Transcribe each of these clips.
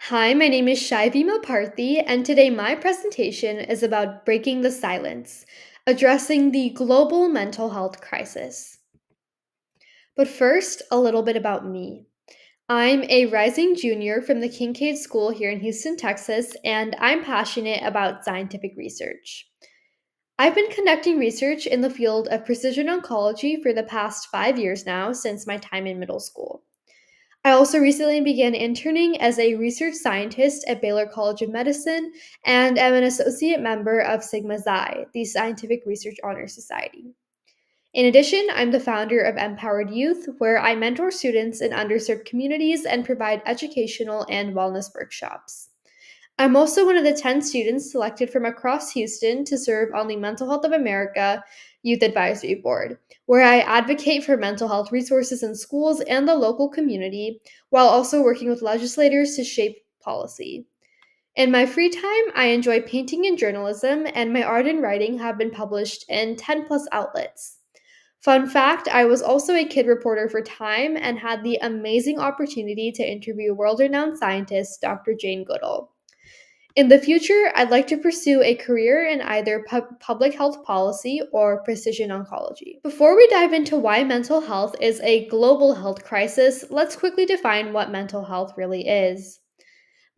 Hi, my name is Shaivi Moparthi, and today my presentation is about breaking the silence, addressing the global mental health crisis. But first, a little bit about me. I'm a rising junior from the Kincaid School here in Houston, Texas, and I'm passionate about scientific research. I've been conducting research in the field of precision oncology for the past 5 years now, since my time in middle school. I also recently began interning as a research scientist at Baylor College of Medicine and am an associate member of Sigma Xi, the Scientific Research Honor Society. In addition, I'm the founder of Empowered Youth, where I mentor students in underserved communities and provide educational and wellness workshops. I'm also one of the 10 students selected from across Houston to serve on the Mental Health of America Youth Advisory Board, where I advocate for mental health resources in schools and the local community, while also working with legislators to shape policy. In my free time, I enjoy painting and journalism, and my art and writing have been published in 10 plus outlets. Fun fact, I was also a kid reporter for Time and had the amazing opportunity to interview world renowned scientist Dr. Jane Goodall. In the future, I'd like to pursue a career in either public health policy or precision oncology. Before we dive into why mental health is a global health crisis, let's quickly define what mental health really is.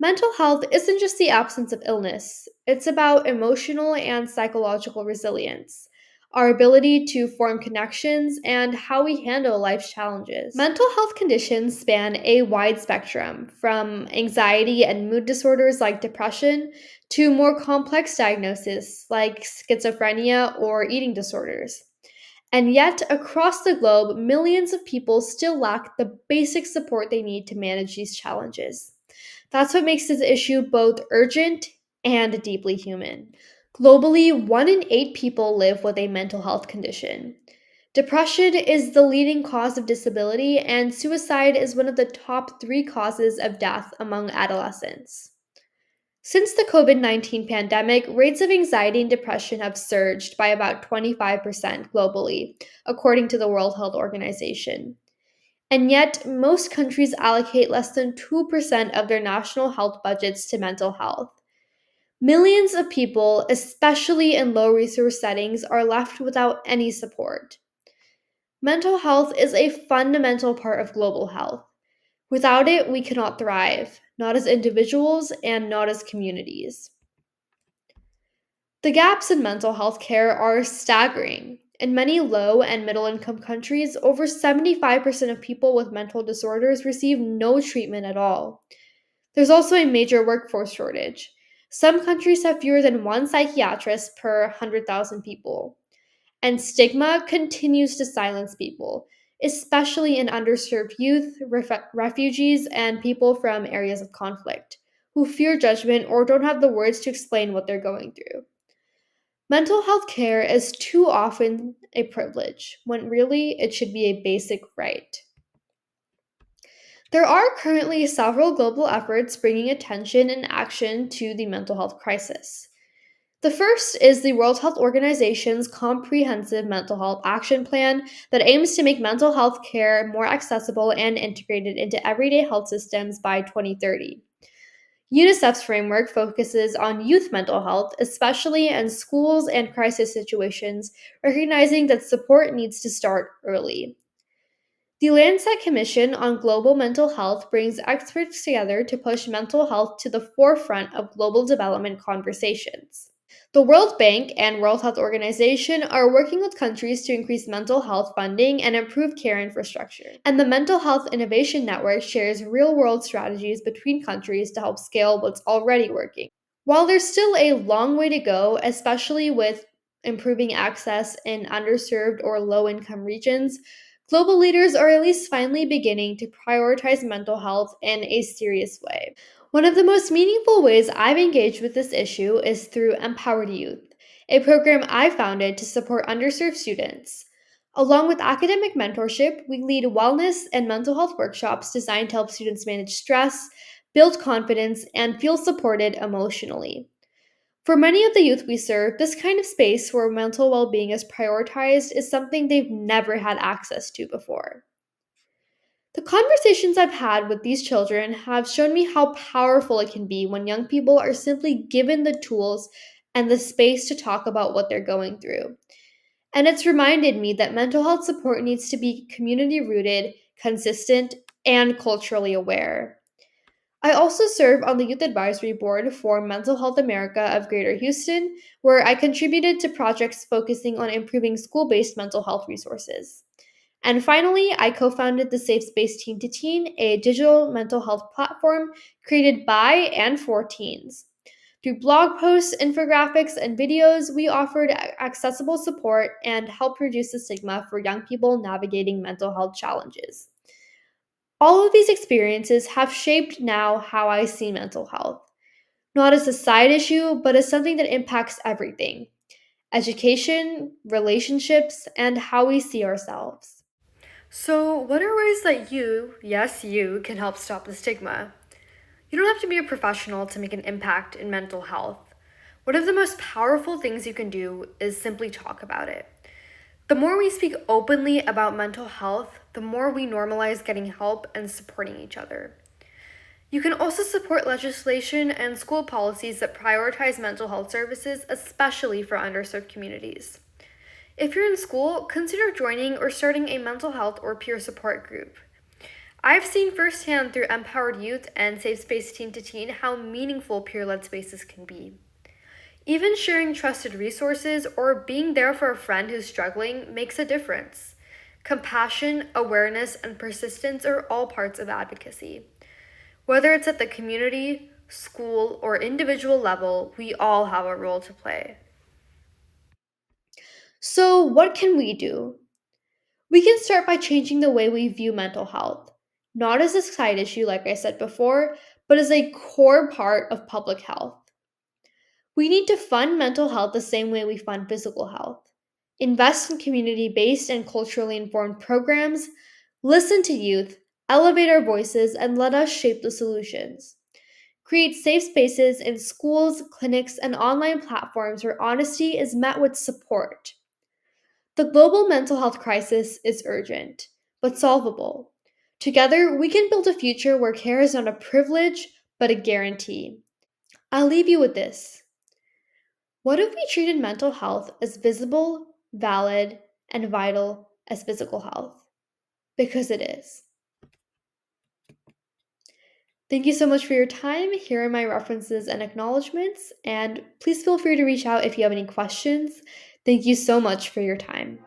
Mental health isn't just the absence of illness, it's about emotional and psychological resilience, our ability to form connections, and how we handle life's challenges. Mental health conditions span a wide spectrum, from anxiety and mood disorders like depression to more complex diagnoses like schizophrenia or eating disorders. And yet, across the globe, millions of people still lack the basic support they need to manage these challenges. That's what makes this issue both urgent and deeply human. Globally, 1 in 8 people live with a mental health condition. Depression is the leading cause of disability, and suicide is one of the top 3 causes of death among adolescents. Since the COVID 19 pandemic, rates of anxiety and depression have surged by about 25% globally, according to the World Health Organization. And yet, most countries allocate less than 2% of their national health budgets to mental health. Millions of people, especially in low resource settings, are left without any support. Mental health is a fundamental part of global health. Without it, we cannot thrive, not as individuals and not as communities. The gaps in mental health care are staggering. In many low and middle income countries, over 75% of people with mental disorders receive no treatment at all. There's also a major workforce shortage. Some countries have fewer than one psychiatrist per 100,000 people. And stigma continues to silence people, especially in underserved youth, refugees, and people from areas of conflict, who fear judgment or don't have the words to explain what they're going through. Mental health care is too often a privilege, when really it should be a basic right. There are currently several global efforts bringing attention and action to the mental health crisis. The first is the World Health Organization's comprehensive mental health action plan that aims to make mental health care more accessible and integrated into everyday health systems by 2030. UNICEF's framework focuses on youth mental health, especially in schools and crisis situations, recognizing that support needs to start early. The Lancet Commission on Global Mental Health brings experts together to push mental health to the forefront of global development conversations. The World Bank and World Health Organization are working with countries to increase mental health funding and improve care infrastructure. And the Mental Health Innovation Network shares real world strategies between countries to help scale what's already working. While there's still a long way to go, especially with improving access in underserved or low income regions, global leaders are at least finally beginning to prioritize mental health in a serious way. One of the most meaningful ways I've engaged with this issue is through Empowered Youth, a program I founded to support underserved students. Along with academic mentorship, we lead wellness and mental health workshops designed to help students manage stress, build confidence, and feel supported emotionally. For many of the youth we serve, this kind of space where mental well being is prioritized is something they've never had access to before. The conversations I've had with these children have shown me how powerful it can be when young people are simply given the tools and the space to talk about what they're going through. And it's reminded me that mental health support needs to be community rooted, consistent, and culturally aware. I also serve on the Youth Advisory Board for Mental Health America of Greater Houston, where I contributed to projects focusing on improving school based mental health resources. And finally, I co founded the Safe Space Teen to Teen, a digital mental health platform created by and for teens. Through blog posts, infographics, and videos, we offered accessible support and helped reduce the stigma for young people navigating mental health challenges. All of these experiences have shaped now how I see mental health, not as a side issue, but as something that impacts everything: education, relationships, and how we see ourselves. So, what are ways that you, yes, you, can help stop the stigma? You don't have to be a professional to make an impact in mental health. One of the most powerful things you can do is simply talk about it. The more we speak openly about mental health, the more we normalize getting help and supporting each other. You can also support legislation and school policies that prioritize mental health services, especially for underserved communities. If you're in school, consider joining or starting a mental health or peer support group. I've seen firsthand through Empowered Youth and Safe Space Teen to Teen how meaningful peer led spaces can be. Even sharing trusted resources or being there for a friend who's struggling makes a difference. Compassion, awareness, and persistence are all parts of advocacy. Whether it's at the community, school, or individual level, we all have a role to play. So, what can we do? We can start by changing the way we view mental health, not as a side issue, like I said before, but as a core part of public health. We need to fund mental health the same way we fund physical health. Invest in community based and culturally informed programs, listen to youth, elevate our voices, and let us shape the solutions. Create safe spaces in schools, clinics, and online platforms where honesty is met with support. The global mental health crisis is urgent, but solvable. Together, we can build a future where care is not a privilege, but a guarantee. I'll leave you with this. What if we treated mental health as visible, valid, and vital as physical health? Because it is. Thank you so much for your time. Here are my references and acknowledgments, and please feel free to reach out if you have any questions. Thank you so much for your time.